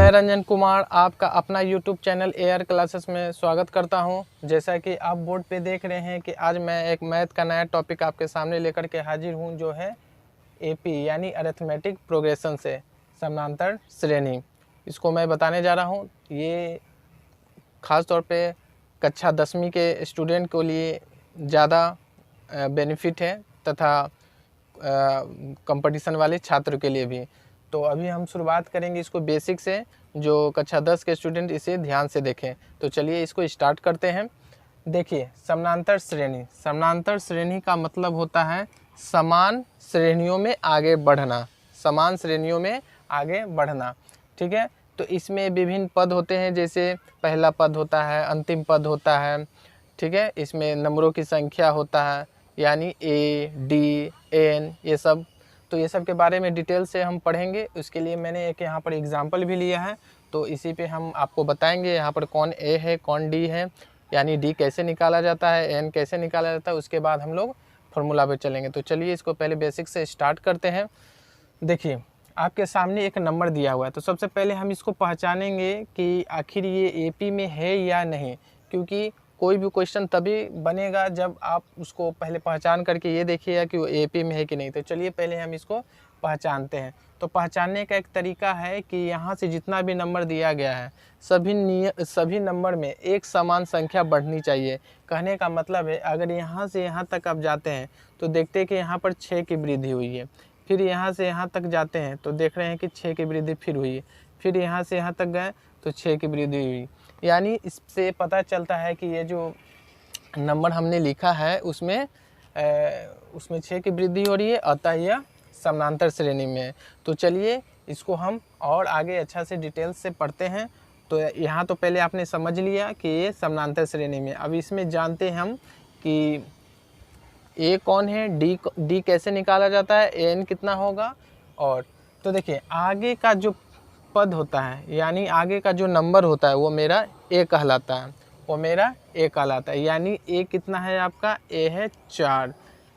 मैं रंजन कुमार आपका अपना YouTube चैनल एआर क्लासेस में स्वागत करता हूं। जैसा कि आप बोर्ड पे देख रहे हैं कि आज मैं एक मैथ का नया टॉपिक आपके सामने लेकर के हाजिर हूं, जो है एपी यानी अरिथमेटिक प्रोग्रेशन से समानांतर श्रेणी। इसको मैं बताने जा रहा हूं। ये ख़ास तौर पे कक्षा 10वीं के स्टूडेंट के लिए ज़्यादा बेनिफिट है तथा कंपटीशन वाले छात्र के लिए भी। तो अभी हम शुरुआत करेंगे इसको बेसिक से, जो कक्षा 10 के स्टूडेंट इसे ध्यान से देखें। तो चलिए इसको स्टार्ट करते हैं। देखिए, समानांतर श्रेणी। समानांतर श्रेणी का मतलब होता है समान श्रेणियों में आगे बढ़ना, समान श्रेणियों में आगे बढ़ना। ठीक है, तो इसमें विभिन्न पद होते हैं, जैसे पहला पद होता है, अंतिम पद होता है। ठीक है, इसमें नंबरों की संख्या होता है, यानी ए, डी, एन, ये सब। तो ये सब के बारे में डिटेल से हम पढ़ेंगे। उसके लिए मैंने एक यहाँ पर एग्जांपल भी लिया है, तो इसी पे हम आपको बताएंगे यहाँ पर कौन ए है, कौन डी है, यानी डी कैसे निकाला जाता है, एन कैसे निकाला जाता है। उसके बाद हम लोग फॉर्मूला पे चलेंगे। तो चलिए इसको पहले बेसिक से स्टार्ट करते हैं। देखिए, आपके सामने एक नंबर दिया हुआ है, तो सबसे पहले हम इसको पहचानेंगे कि आखिर ये एपी में है या नहीं, क्योंकि कोई भी क्वेश्चन तभी बनेगा जब आप उसको पहले पहचान करके ये देखिएगा कि वो एपी में है कि नहीं। तो चलिए पहले हम इसको पहचानते हैं। तो पहचानने का एक तरीका है कि यहाँ से जितना भी नंबर दिया गया है, सभी नंबर में एक समान संख्या बढ़नी चाहिए। कहने का मतलब है, अगर यहाँ से यहाँ तक आप जाते हैं तो देखते हैं कि यहाँ पर 6 की वृद्धि हुई है। फिर यहाँ से यहाँ तक जाते हैं तो देख रहे हैं कि 6 की वृद्धि फिर हुई है। फिर यहाँ से यहाँ तक गए तो 6 की वृद्धि हुई। यानी इससे पता चलता है कि ये जो नंबर हमने लिखा है उसमें 6 की वृद्धि हो रही है, अतः यह समानांतर श्रेणी में है। तो चलिए इसको हम और आगे अच्छा से डिटेल्स से पढ़ते हैं। तो यहाँ तो पहले आपने समझ लिया कि ये समानांतर श्रेणी में। अब इसमें जानते हैं हम कि ए कौन है, डी कैसे निकाला जाता है, एन कितना होगा। और तो देखिए, आगे का जो पद होता है, यानी आगे का जो नंबर होता है, वो मेरा ए कहलाता है, वो मेरा ए कहलाता है। यानी ए कितना है आपका, ए है 4।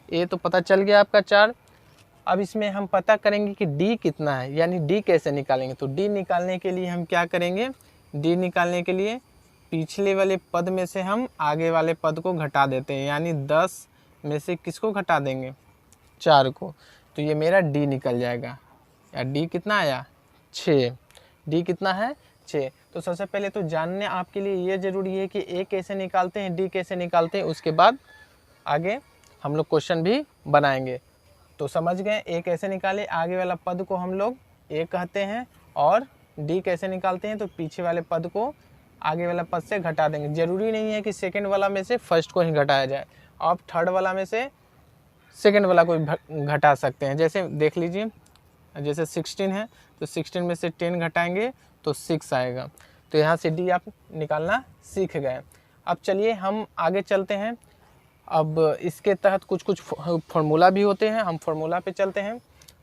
ए तो पता चल गया आपका 4। अब इसमें हम पता करेंगे कि डी कितना है, यानी डी कैसे निकालेंगे। तो डी निकालने के लिए हम क्या करेंगे, डी निकालने के लिए पिछले वाले पद में से हम आगे वाले पद को घटा देते हैं, यानी 10 में से किसको घटा देंगे, 4 को। तो ये मेरा डी निकल जाएगा। या डी कितना आया, 6। डी कितना है, 6। तो सबसे पहले तो जानने आपके लिए ये ज़रूरी है कि ए कैसे निकालते हैं, डी कैसे निकालते हैं। उसके बाद आगे हम लोग क्वेश्चन भी बनाएंगे। तो समझ गए ए कैसे निकाले, आगे वाला पद को हम लोग ए कहते हैं, और डी कैसे निकालते हैं, तो पीछे वाले पद को आगे वाला पद से घटा देंगे। ज़रूरी नहीं है कि सेकेंड वाला में से फर्स्ट को ही घटाया जाए, आप थर्ड वाला में से सेकेंड वाला को घटा सकते हैं। जैसे देख लीजिए, जैसे 16 है तो 16 में से 10 घटाएंगे तो 6 आएगा। तो यहाँ से डी आप निकालना सीख गए। अब चलिए हम आगे चलते हैं। अब इसके तहत कुछ फार्मूला भी होते हैं, हम फार्मूला पे चलते हैं।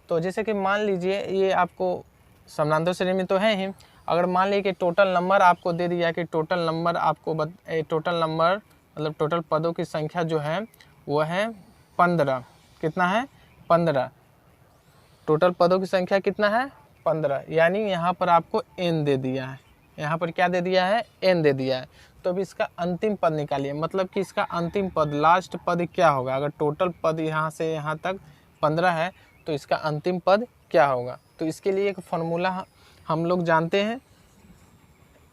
तो जैसे कि मान लीजिए, ये आपको समानांतर श्रेणी में तो है ही। अगर मान लीजिए कि टोटल नंबर आपको दे दिया कि टोटल नंबर आपको टोटल नंबर मतलब टोटल पदों की संख्या जो है वो है 15। कितना है, 15। टोटल पदों की संख्या कितना है, 15। यानी यहाँ पर आपको n दे दिया है, यहाँ पर क्या दे दिया है, n दे दिया है। तो अब इसका अंतिम पद निकालिए, मतलब कि इसका अंतिम पद, लास्ट पद क्या होगा। अगर टोटल पद यहाँ से यहाँ तक 15 है तो इसका अंतिम पद क्या होगा। तो इसके लिए एक फार्मूला हम लोग जानते हैं,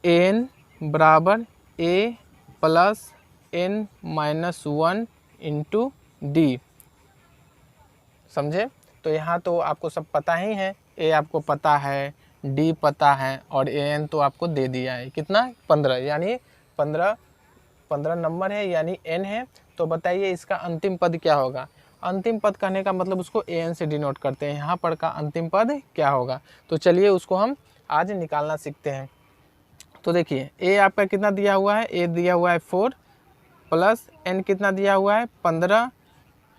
n बराबर a plus n-1 into D. समझे। तो यहाँ तो आपको सब पता ही है, ए आपको पता है, डी पता है, और एन तो आपको दे दिया है कितना, 15। यानी 15 नंबर है, यानी एन है। तो बताइए इसका अंतिम पद क्या होगा। अंतिम पद कहने का मतलब उसको एन से डिनोट करते हैं। यहाँ पर का अंतिम पद क्या होगा, तो चलिए उसको हम आज निकालना सीखते हैं। तो देखिए, ए आपका कितना दिया हुआ है, ए दिया हुआ है 4 प्लस एन कितना दिया हुआ है, 15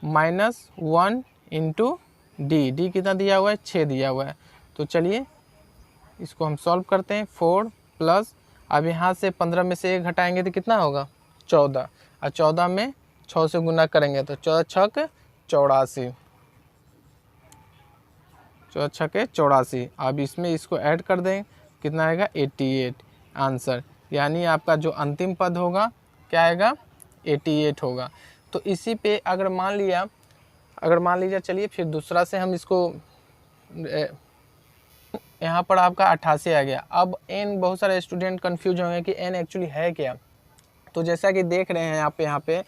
माइनस 1 इंटू डी कितना दिया हुआ है, 6 दिया हुआ है। तो चलिए इसको हम सॉल्व करते हैं। 4 प्लस, अब यहाँ से 15 में से 1 घटाएंगे तो कितना होगा, 14। और 14 में 6 से गुना करेंगे तो 14 छक 84, 14 छके 84। अब इसमें इसको ऐड कर दें कितना आएगा 88 आंसर, यानी आपका जो अंतिम पद होगा क्या आएगा 88 होगा। तो इसी पे अगर मान लीजिए चलिए फिर दूसरा से हम इसको यहाँ पर आपका 88 आ गया। अब n बहुत सारे स्टूडेंट कंफ्यूज होंगे कि n एक्चुअली है क्या। तो जैसा कि देख रहे हैं आप यहाँ पे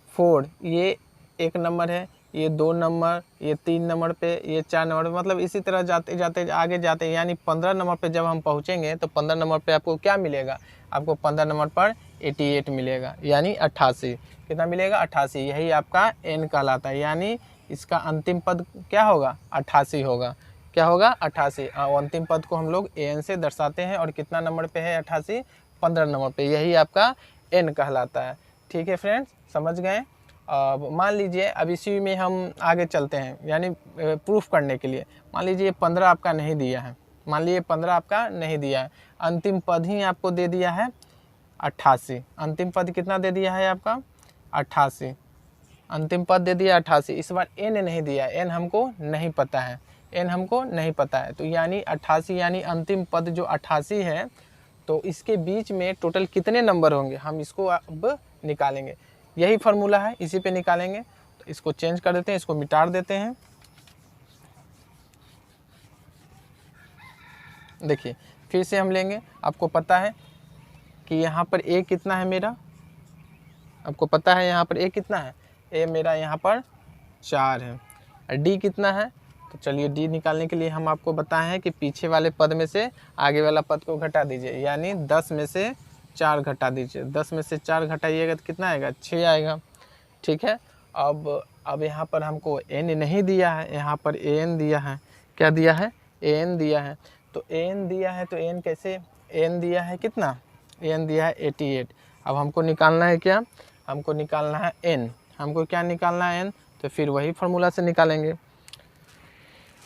4 ये 1 नंबर है, ये 2 नंबर, ये 3 नंबर पे, ये 4 नंबर पे, मतलब इसी तरह जाते जाते आगे जाते यानी 15 नंबर पे जब हम पहुँचेंगे तो 15 नंबर पे आपको क्या मिलेगा, आपको 15 नंबर पर 88 मिलेगा, यानी 88। कितना मिलेगा 88, यही आपका n कहलाता है, यानी इसका अंतिम पद क्या होगा 88 होगा। क्या होगा 88। अंतिम पद को हम लोग an से दर्शाते हैं और कितना नंबर पे है 88, 15 नंबर पे, यही आपका n कहलाता है। ठीक है फ्रेंड्स, समझ गए। अब मान लीजिए अब इसी में हम आगे चलते हैं, यानी प्रूफ करने के लिए। मान लीजिए 15 आपका नहीं दिया है, मान लीजिए 15 आपका नहीं दिया है, अंतिम पद ही आपको दे दिया है 88। अंतिम पद कितना दे दिया है आपका 88, अंतिम पद दे दिया 88। इस बार n नहीं दिया, n हमको नहीं पता है, n हमको नहीं पता है। तो यानी 88 यानी अंतिम पद जो 88 है, तो इसके बीच में टोटल कितने नंबर होंगे हम इसको अब निकालेंगे। यही फार्मूला है, इसी पे निकालेंगे। तो इसको चेंज कर देते हैं, इसको मिटा देते हैं। देखिए फिर से हम लेंगे, आपको पता है कि यहाँ पर a कितना है मेरा, आपको पता है यहाँ पर a कितना है, a मेरा यहाँ पर 4 है। और d कितना है, तो चलिए d निकालने के लिए हम आपको बताएं हैं कि पीछे वाले पद में से आगे वाला पद को घटा दीजिए, यानी 10 में से 4 घटा दीजिए। 10 में से 4 घटाइएगा तो कितना आएगा 6 आएगा। ठीक है, अब यहाँ पर हमको n नहीं दिया है, यहाँ पर an दिया है। क्या दिया है, an दिया है। तो an दिया है तो n कैसे, n दिया है कितना, n दिया है 88। अब हमको निकालना है क्या, हमको निकालना है n। हमको क्या निकालना है n, तो फिर वही फार्मूला से निकालेंगे।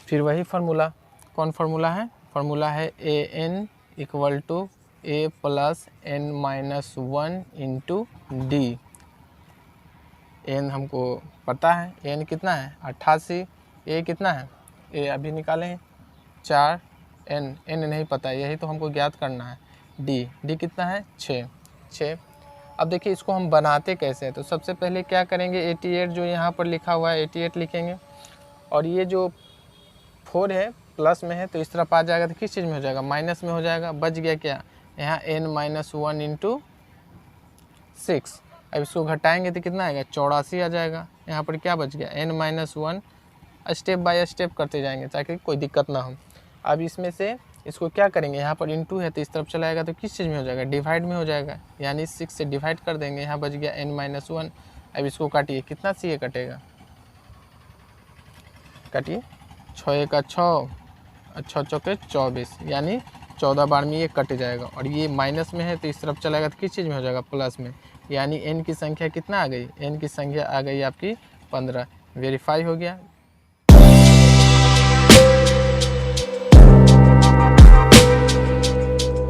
फिर वही फार्मूला, कौन फार्मूला है, फार्मूला है an equal to a plus n minus 1 into D. n हमको पता है, n कितना है 88, a कितना है, a अभी निकालें 4, n नहीं पता है, यही तो हमको ज्ञात करना है। d कितना है 6। अब देखिए इसको हम बनाते कैसे हैं। तो सबसे पहले क्या करेंगे, 88 जो यहाँ पर लिखा हुआ है 88 लिखेंगे, और ये जो 4 है प्लस में है तो इस तरफ आ जाएगा तो किस चीज़ में हो जाएगा, माइनस में हो जाएगा। बच गया क्या, यहाँ n माइनस 1 इंटू 6। अब इसको घटाएंगे तो कितना आएगा 84 आ जाएगा। यहाँ पर क्या बच गया n minus 1, step by step करते जाएंगे ताकि कोई दिक्कत ना हो। अब इसमें से इसको क्या करेंगे, यहाँ पर इंटू है तो इस तरफ चलाएगा तो किस चीज़ में हो जाएगा, डिवाइड में हो जाएगा, यानी 6 से डिवाइड कर देंगे। यहाँ बच गया n माइनस 1। अब इसको काटिए, कितना सी कटेगा, काटिए 6 का 6, 6 चौके 24, यानी 14 बार में ये कट जाएगा। और ये माइनस में है तो इस तरफ चलाएगा तो किस चीज़ में हो जाएगा, प्लस में, यानी n की संख्या कितना आ गई, n की संख्या आ गई आपकी 15। वेरीफाई हो गया।